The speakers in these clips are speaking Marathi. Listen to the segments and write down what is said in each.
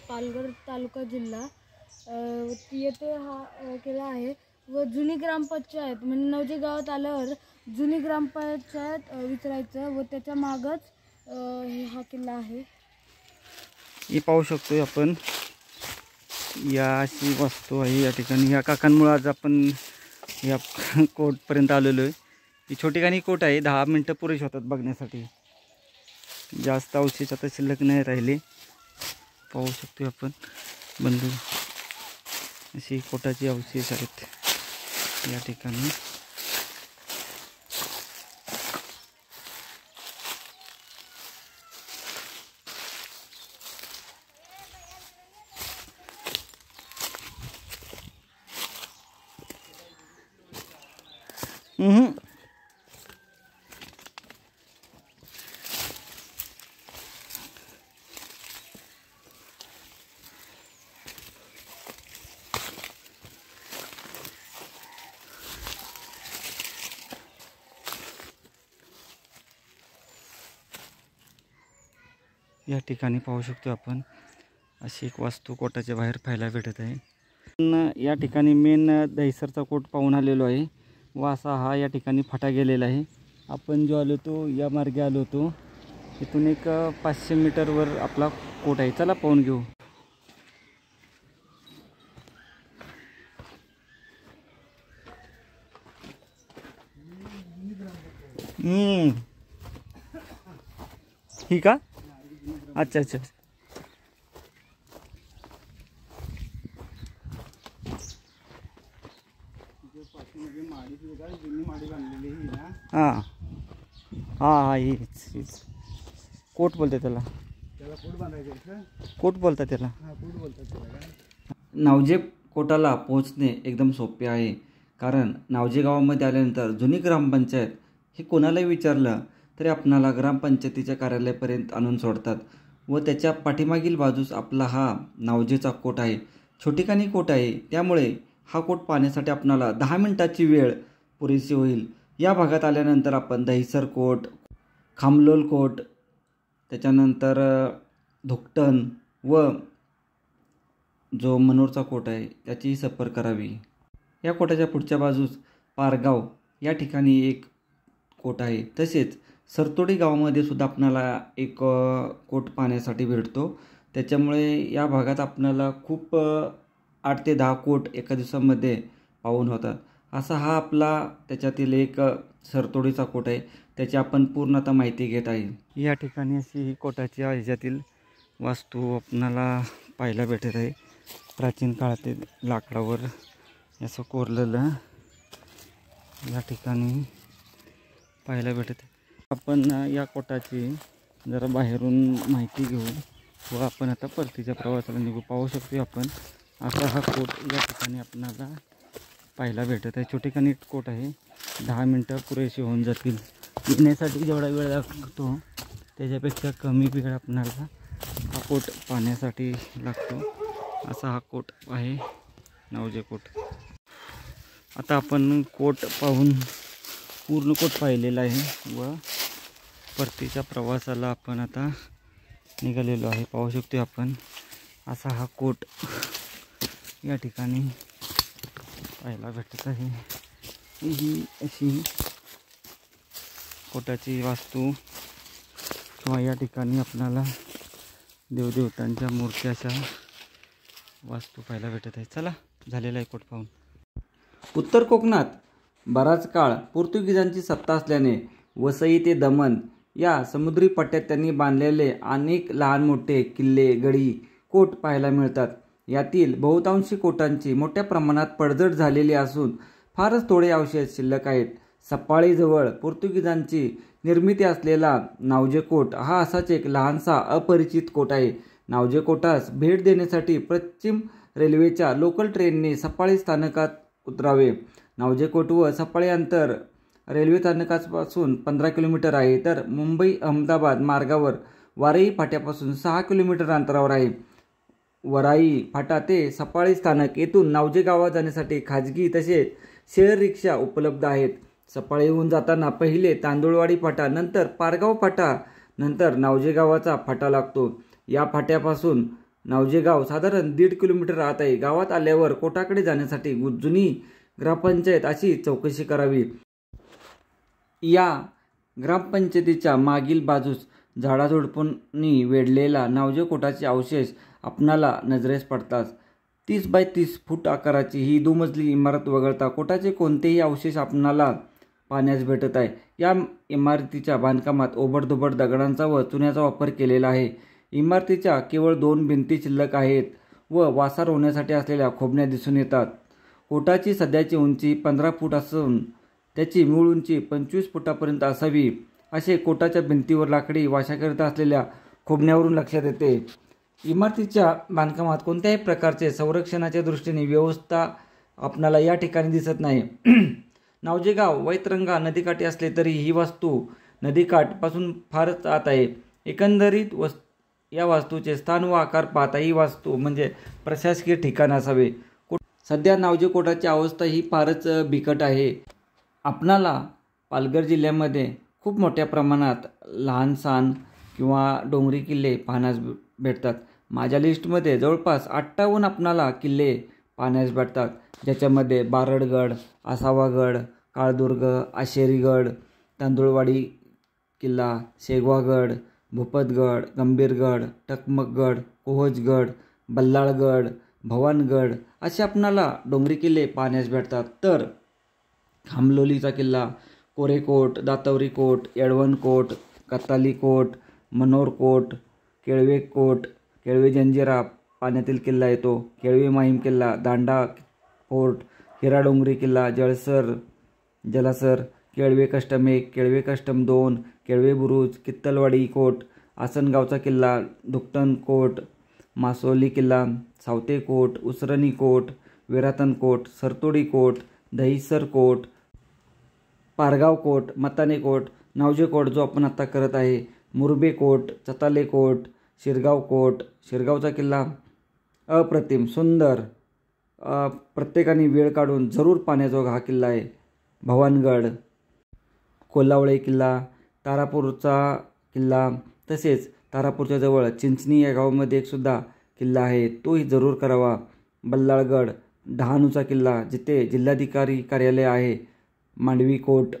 पालघर तालुका जिल्हा येथे हा किल्ला आहे व जुनी ग्रामपंचायत म्हणजे नवजे गावात आल्यावर जुनी ग्रामपंचायत विचारायचं व त्याच्या मागच हा किल्ला आहे। हे पाहू शकतो आपण, या अशी वस्तू आहे या ठिकाणी। या काकांमुळे आज आपण या कोटपर्यंत आलेलो आहे। ही छोटीखानी कोट आहे, 10 मिनटं पुरेशी होतात बघण्यासाठी, जास्त अवशेष आता शिल्लक नाही राहिले। पाहू शकतो आपण बंधू, अशी कोटाची अवशेष आहेत या ठिकाणी। या ठिकाणी पाहू शकतो आपण, अशी एक वास्तू कोटाच्या बाहेर पाहायला भेटत आहे। या ठिकाणी मेन दहिसरचा कोट पाहून आलेलो आहे व असा हा या ठिकाणी फाटा गेलेला आहे। आपण जो आलो तो या मार्गे आलो होतो, इथून एक 500 मीटरवर आपला कोट आहे। चला पाहून घेऊ। ही का? अच्छा अच्छा, हां हां हां, हीच कोट बोलते त्याला, कोट बोलतात त्याला। नावजे कोटाला पोहोचणे एकदम सोपे आहे, कारण नावजे गावामध्ये आल्यानंतर जुनी ग्रामपंचायत हे कोणालाही विचारलं तरी आपणाला ग्रामपंचायतीच्या कार्यालयापर्यंत आणून सोडतात व त्याच्या पाठीमागील बाजूस आपला हा नावजेचा कोट आहे। छोटीखानी कोट आहे, त्यामुळे हा कोट पाहण्यासाठी आपणाला 10 मिनिटाची वेळ पुरेशी होईल। या भागात आल्यानंतर आपण दहिसर कोट, खामलोल कोट, त्याच्यानंतर धोकटण व जो मनोरचा कोट आहे त्याची सफर करावी। या कोटाच्या पुढच्या बाजूस पारगाव या ठिकाणी एक कोट आहे। तसेच सरतोडी गावामध्ये सुद्धा आपणाला एक कोट पाहण्यासाठी भेटतो। त्याच्यामुळे या भागात आपणाला खूप 8 ते 10 कोट एका दिवसामध्ये पाहून होतात। असा हा आपला त्याच्यातील एक सरतोडीचा कोट आहे, त्याची आपण पूर्ण आता माहिती घेत आहे। या ठिकाणी अशी ही कोटाच्या ह्याच्यातील वास्तू आपणाला पाहायला भेटत आहे। प्राचीन काळातील लाकडावर असं कोरलेलं या ठिकाणी पाहायला भेटत आहे। आपण या कोटाची जरा बाहेरून माहिती घेऊ व आपण आता परतीच्या प्रवासाला निघू। पाहू शकतो आपण, असा हा कोट या ठिकाणी आपणाला पाहायला भेटत आहे। छोटीखानी कोट आहे, 10 मिनटं पुरेशी होऊन जातील। येण्यासाठी जेवढा वेळ लागतो त्याच्यापेक्षा कमी वेळ आपणाला हा कोट पाहण्यासाठी लागतो। असा हा कोट आहे, नावजे कोट। आता आपण कोट पाहून पूर्ण कोट पाहिलेला आहे व परतीच्या प्रवासाला आपण आता निघालेलो आहे। पाहू शकतो आपण, असा हा कोट या ठिकाणी पाहायला भेटत आहे। ही अशी कोटाची वास्तू किंवा या ठिकाणी आपल्याला देवदेवतांच्या मूर्त्या अशा वास्तू पाहायला भेटत आहे। चला, झालेला आहे कोट पाहून। उत्तर कोकणात बराच काळ पोर्तुगीजांची सत्ता असल्याने वसई ते दमण या समुद्री पट्ट्यात त्यांनी बांधलेले अनेक लहान मोठे किल्ले, गडी, कोट पाहायला मिळतात। यातील बहुतांशी कोटांची मोठ्या प्रमाणात पडझड झालेली असून फारच थोडे अवशेष शिल्लक आहेत। सफाळीजवळ पोर्तुगीजांची निर्मिती असलेला नावजे कोट हा असाच एक लहानसा अपरिचित कोट आहे। नावजे कोटास भेट देण्यासाठी पश्चिम रेल्वेच्या लोकल ट्रेनने सफाळी स्थानकात उतरावे। नावजे कोट व सफाळी अंतर रेल्वे स्थानकापासून 15 किलोमीटर आहे, तर मुंबई अहमदाबाद मार्गावर वारई फाट्यापासून 6 किलोमीटर अंतरावर आहे। वराई फाटा ते सफाळी स्थानक येथून नावजे गावात जाण्यासाठी खाजगी तसेच शेअर रिक्षा उपलब्ध आहेत। सफाळीहून जाताना पहिले तांदुळवाडी फाटा, नंतर पारगाव फाटा, नंतर नावजे गावाचा फाटा लागतो। या फाट्यापासून नावजे गाव साधारण 1.5 किलोमीटर आत आहे. गावात आल्यावर कोटाकडे जाण्यासाठी जुनी ग्रामपंचायत अशी चौकशी करावी. या ग्रामपंचायतीच्या मागील बाजूस झाडाझुडपांनी वेढलेला नावजे कोटाचे अवशेष आपणाला नजरेस पडतात. 30 बाय 30 फूट आकाराची ही दुमजली इमारत वगळता कोटाचे कोणतेही अवशेष आपणाला पाहण्यास भेटत आहे. या इमारतीच्या बांधकामात ओबडधोबड दगडांचा व चुन्याचा वापर केलेला आहे. इमारतीच्या केवळ 2 भिंती शिल्लक आहेत व वासार होण्यासाठी असलेल्या खोबण्या दिसून येतात. कोटाची सध्याची उंची 15 फूट असून त्याची मूळ उंची 25 फुटापर्यंत असावी असे कोटाच्या भिंतीवर लाकडी वाशाकरिता असलेल्या खोबण्यावरून लक्षात येते. इमारतीच्या बांधकामात कोणत्याही प्रकारचे संरक्षणाच्या दृष्टीने व्यवस्था आपणाला या ठिकाणी दिसत नाही. नावजे गाव वैतरंगा नदीकाठी असले तरी ही वास्तू नदीकाठपासून फारच आत आहे. एकंदरीत या वास्तूचे स्थान व आकार पाहता ही वास्तू म्हणजे प्रशासकीय ठिकाण असावे. सध्या नावजे कोटाची अवस्था ही फारच बिकट आहे. आपणाला पालघर जिल्ह्यामध्ये खूप मोठ्या प्रमाणात लहान सहान किंवा डोंगरी किल्ले पाहण्यास भेटतात. माझ्या लिस्टमध्ये जवळपास 58 आपणाला किल्ले पाहण्यास भेटतात, ज्याच्यामध्ये बारडगड, आसावागड, काळदुर्ग, आशेरीगड, तांदुळवाडी किल्ला, शेगवागड, भूपतगड, गंभीरगड, टकमकगड, कोहजगड, बल्लाळगड, भवानगड असे आपणाला डोंगरी किल्ले पाहण्यास भेटतात. तर खामलोलीचा किल्ला, कोरेकोट, दातवरी कोट, येळवण कोट, कताली कोट, मनोर कोट, केळवे कोट, केळवे जंजिरा पाण्यातील किल्ला येतो, केळवे माहीम किल्ला, दांडा फोर्ट, हिराडोंगरी किल्ला, जलासर, केळवे कस्टम 1, केळवे कस्टम 2, केळवे बुरुज, कित्तलवाडी कोट, आसनगावचा किल्ला, दुकटन कोट, मासोली किल्ला, सावते कोट, उसरणी कोट, विरातन कोट, सरतोडी कोट, दहिसर कोट, पारगाव कोट, मताने कोट, नावजे कोट जो आपण आता करत आहे, मुरबे कोट, चताले कोट, शिरगाव कोट, शिरगावचा किल्ला अप्रतिम सुंदर, प्रत्येकाने वेळ काढून जरूर पाहण्याजोगा हा किल्ला आहे. भवानगड, कोल्हावळे किल्ला, तारापूरचा किल्ला, तसेच तारापूरच्या जवळ चिंचणी या गावामध्ये एक सुद्धा किल्ला आहे, तोही जरूर करावा. बल्लाळगड, डहाणूचा किल्ला जिथे जिल्हाधिकारी कार्यालय आहे. मांडवी कोट,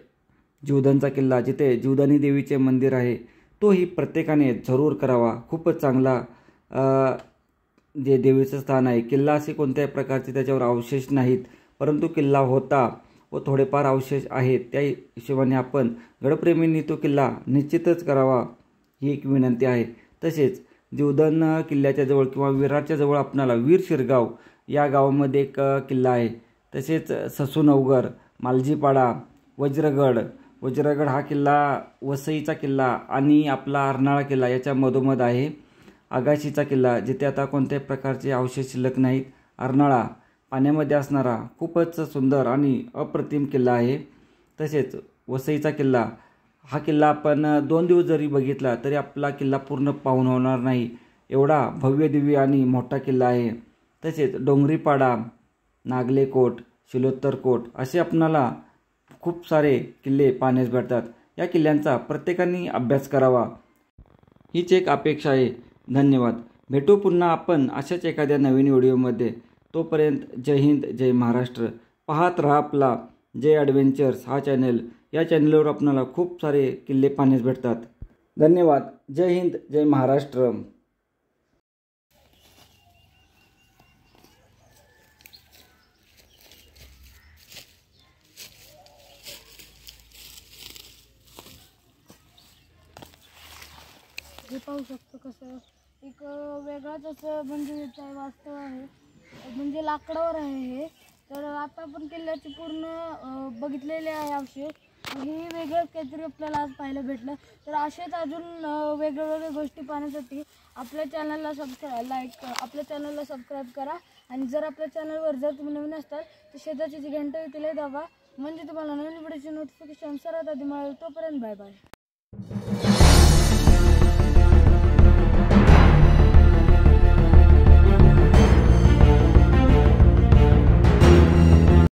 जीवदानचा किल्ला जिथे जीवदानी देवीचे मंदिर आहे, तोही प्रत्येकाने जरूर करावा. खूपच चांगला जे देवीचं स्थान आहे. किल्ला असे कोणत्याही प्रकारचे त्याच्यावर अवशेष नाहीत, परंतु किल्ला होता व थोडेफार अवशेष आहेत. त्या हिशोबाने आपण गडप्रेमींनी तो किल्ला निश्चितच करावा ही एक विनंती आहे. तसेच जीवदान किल्ल्याच्या जवळ किंवा विरारच्या जवळ आपणाला वीर शिरगाव या गावामध्ये एक किल्ला आहे. तसेच ससूनवगर, मालजीपाडा, वज्रगड हा किल्ला वसईचा किल्ला आणि आपला अर्नाळा किल्ला याच्या मधोमध आहे. आगाशीचा किल्ला जिथे आता कोणत्याही प्रकारचे अवशेष शिल्लक नाहीत. अर्नाळा पाण्यामध्ये असणारा खूपच सुंदर आणि अप्रतिम किल्ला आहे. तसेच वसईचा किल्ला हा किल्ला आपण 2 दिवस जरी बघितला तरी आपला किल्ला पूर्ण पाहून होणार नाही, एवढा भव्य दिव्य आणि मोठा किल्ला आहे. तसेच डोंगरीपाडा, नागले कोट, शिलोत्तर कोट असे आपणाला खूप सारे किल्ले पाहण्यास भेटतात. या किल्ल्यांचा प्रत्येकाने अभ्यास करावा हीच एक अपेक्षा आहे. धन्यवाद. भेटू पुन्हा आपण अशाच एखाद्या नवीन व्हिडिओमध्ये. तोपर्यंत जय हिंद, जय महाराष्ट्र. पाहत राहा आपला जय ॲडव्हेंचर्स हा चॅनल. या चॅनलवर आपल्याला खूप सारे किल्ले पाहण्यास भेटतात. धन्यवाद. जय हिंद, जय महाराष्ट्र. हे पाहू शकतो कसं एक वेगळाच असं म्हणजे काय वास्तव आहे, म्हणजे लाकडावर आहे हे. तर आता आपण किल्ल्याची पूर्ण बघितलेले आहे अवशेष. हे वेगळंच काहीतरी आपल्याला आज पाहायला भेटलं. तर असेच अजून वेगवेगळ्या गोष्टी पाहण्यासाठी आपल्या चॅनलला आपल्या चॅनलला सबस्क्राईब करा. आणि जर आपल्या चॅनलवर जर तुम्ही नवीन असताल तर शेजारची जी घंटा तिला दाबा, म्हणजे तुम्हाला नवीन व्हिडिओची नोटिफिकेशन सर्वात आधी मिळेल. तोपर्यंत बाय बाय.